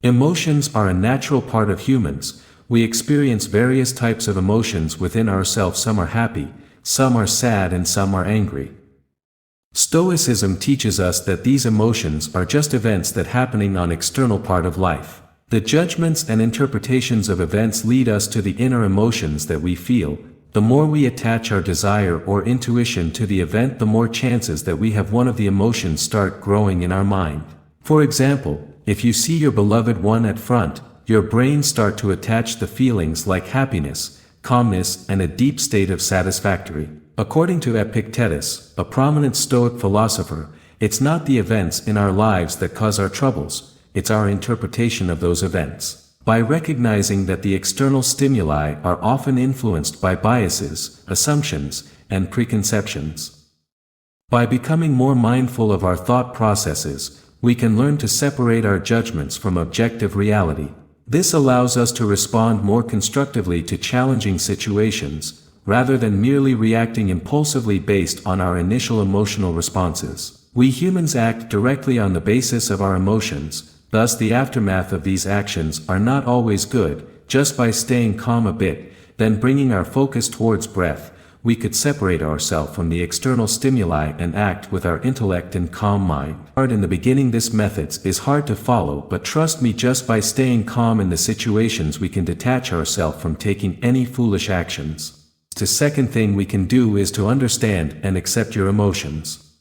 Emotions are a natural part of humans. We experience various types of emotions within ourselves. Some are happy, some are sad, and some are angry. Stoicism teaches us that these emotions are just events that happening on external part of life. The judgments and interpretations of events lead us to the inner emotions that we feel. The more we attach our desire or intuition to the event, the more chances that we have one of the emotions start growing in our mind. For example, if you see your beloved one at front, your brain start to attach the feelings like happiness, calmness, and a deep state of satisfactory. According to Epictetus, a prominent Stoic philosopher, it's not the events in our lives that cause our troubles, it's our interpretation of those events. By recognizing that the external stimuli are often influenced by biases, assumptions, and preconceptions. By becoming more mindful of our thought processes, we can learn to separate our judgments from objective reality. This allows us to respond more constructively to challenging situations, rather than merely reacting impulsively based on our initial emotional responses. We humans act directly on the basis of our emotions, thus the aftermath of these actions are not always good. Just by staying calm a bit, then bringing our focus towards breath, we could separate ourselves from the external stimuli and act with our intellect and calm mind. In the beginning this method is hard to follow, but trust me, just by staying calm in the situations we can detach ourselves from taking any foolish actions. The second thing we can do is to understand and accept your emotions.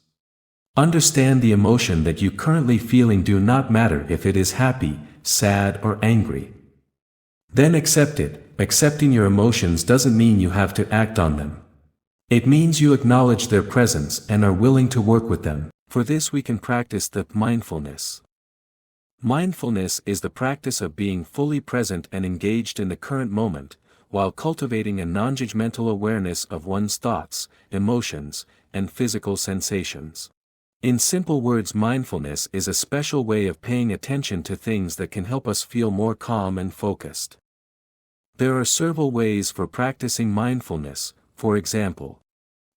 Understand the emotion that you currently feeling, do not matter if it is happy, sad, or angry. Then accept it. Accepting your emotions doesn't mean you have to act on them. It means you acknowledge their presence and are willing to work with them. For this we can practice the mindfulness. Mindfulness is the practice of being fully present and engaged in the current moment, while cultivating a non-judgmental awareness of one's thoughts, emotions, and physical sensations. In simple words, mindfulness is a special way of paying attention to things that can help us feel more calm and focused. There are several ways for practicing mindfulness. For example,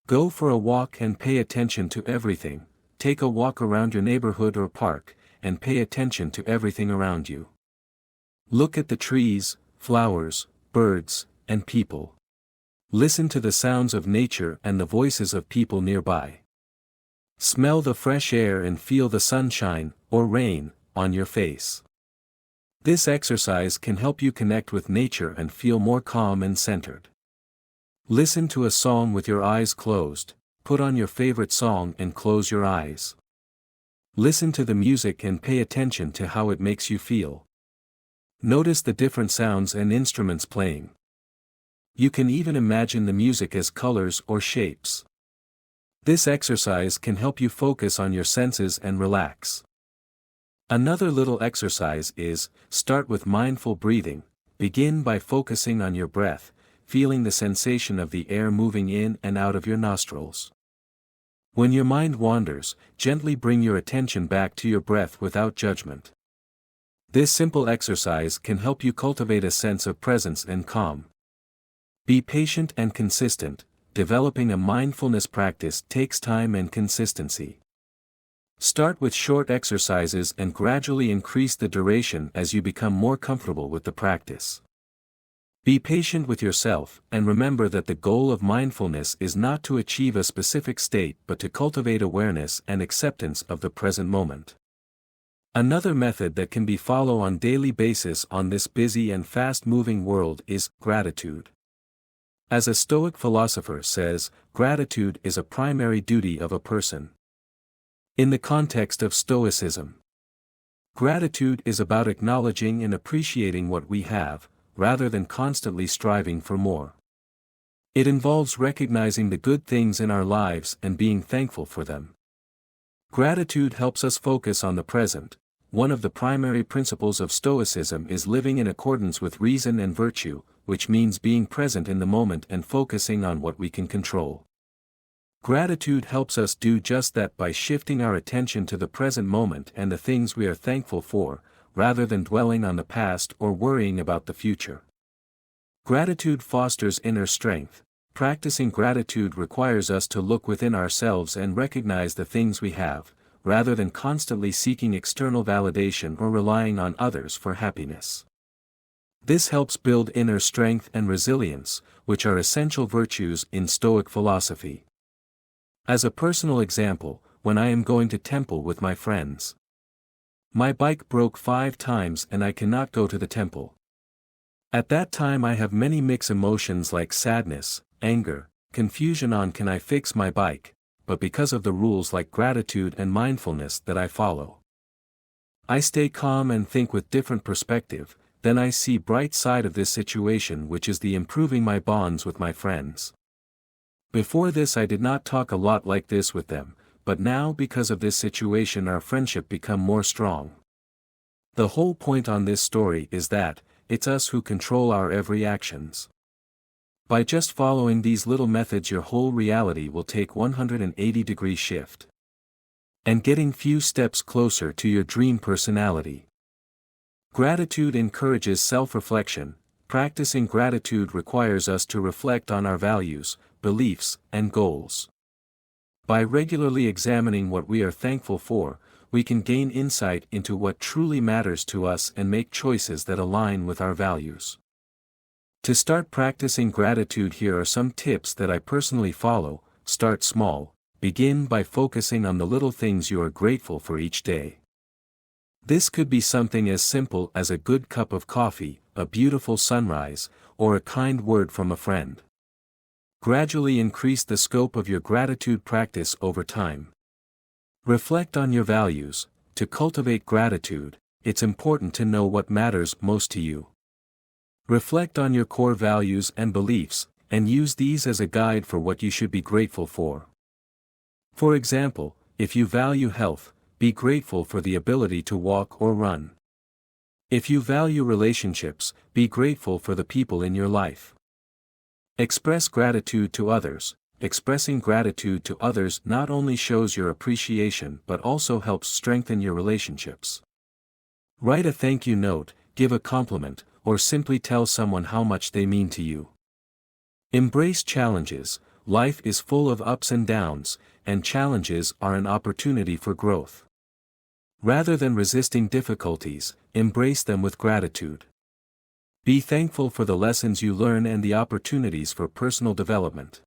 go for a walk and pay attention to everything. Take a walk around your neighborhood or park, and pay attention to everything around you. Look at the trees, flowers, birds, and people. Listen to the sounds of nature and the voices of people nearby. Smell the fresh air and feel the sunshine, or rain, on your face. This exercise can help you connect with nature and feel more calm and centered. Listen to a song with your eyes closed. Put on your favorite song and close your eyes. Listen to the music and pay attention to how it makes you feel. Notice the different sounds and instruments playing. You can even imagine the music as colors or shapes. This exercise can help you focus on your senses and relax. Another little exercise is, start with mindful breathing. Begin by focusing on your breath, feeling the sensation of the air moving in and out of your nostrils. When your mind wanders, gently bring your attention back to your breath without judgment. This simple exercise can help you cultivate a sense of presence and calm. Be patient and consistent. Developing a mindfulness practice takes time and consistency. Start with short exercises and gradually increase the duration as you become more comfortable with the practice. Be patient with yourself, and remember that the goal of mindfulness is not to achieve a specific state but to cultivate awareness and acceptance of the present moment. Another method that can be followed on daily basis on this busy and fast-moving world is gratitude. As a Stoic philosopher says, gratitude is a primary duty of a person. In the context of Stoicism, gratitude is about acknowledging and appreciating what we have, rather than constantly striving for more. It involves recognizing the good things in our lives and being thankful for them. Gratitude helps us focus on the present. One of the primary principles of Stoicism is living in accordance with reason and virtue, which means being present in the moment and focusing on what we can control. Gratitude helps us do just that by shifting our attention to the present moment and the things we are thankful for, rather than dwelling on the past or worrying about the future. Gratitude fosters inner strength. Practicing gratitude requires us to look within ourselves and recognize the things we have, rather than constantly seeking external validation or relying on others for happiness. This helps build inner strength and resilience, which are essential virtues in Stoic philosophy. As a personal example, when I am going to temple with my friends, my bike broke 5 times and I cannot go to the temple. At that time I have many mixed emotions like sadness, anger, confusion on can I fix my bike, but because of the rules like gratitude and mindfulness that I follow, I stay calm and think with different perspective. Then I see bright side of this situation, which is the improving my bonds with my friends. Before this I did not talk a lot like this with them, but now because of this situation our friendship become more strong. The whole point on this story is that, it's us who control our every actions. By just following these little methods your whole reality will take 180-degree shift. And getting few steps closer to your dream personality. Gratitude encourages self-reflection. Practicing gratitude requires us to reflect on our values, beliefs, and goals. By regularly examining what we are thankful for, we can gain insight into what truly matters to us and make choices that align with our values. To start practicing gratitude, here are some tips that I personally follow. Start small. Begin by focusing on the little things you are grateful for each day. This could be something as simple as a good cup of coffee, a beautiful sunrise, or a kind word from a friend. Gradually increase the scope of your gratitude practice over time. Reflect on your values. To cultivate gratitude, it's important to know what matters most to you. Reflect on your core values and beliefs, and use these as a guide for what you should be grateful for. For example, if you value health, be grateful for the ability to walk or run. If you value relationships, be grateful for the people in your life. Express gratitude to others. Expressing gratitude to others not only shows your appreciation but also helps strengthen your relationships. Write a thank you note, give a compliment, or simply tell someone how much they mean to you. Embrace challenges. Life is full of ups and downs, and challenges are an opportunity for growth. Rather than resisting difficulties, embrace them with gratitude. Be thankful for the lessons you learn and the opportunities for personal development.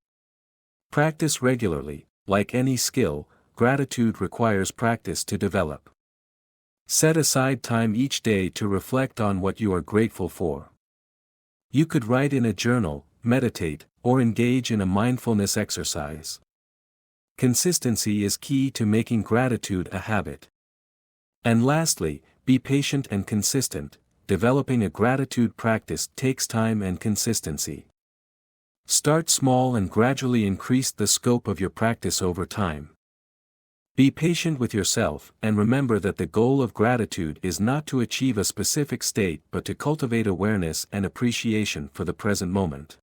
Practice regularly. Like any skill, gratitude requires practice to develop. Set aside time each day to reflect on what you are grateful for. You could write in a journal, meditate, or engage in a mindfulness exercise. Consistency is key to making gratitude a habit. And lastly, be patient and consistent. Developing a gratitude practice takes time and consistency. Start small and gradually increase the scope of your practice over time. Be patient with yourself, and remember that the goal of gratitude is not to achieve a specific state but to cultivate awareness and appreciation for the present moment.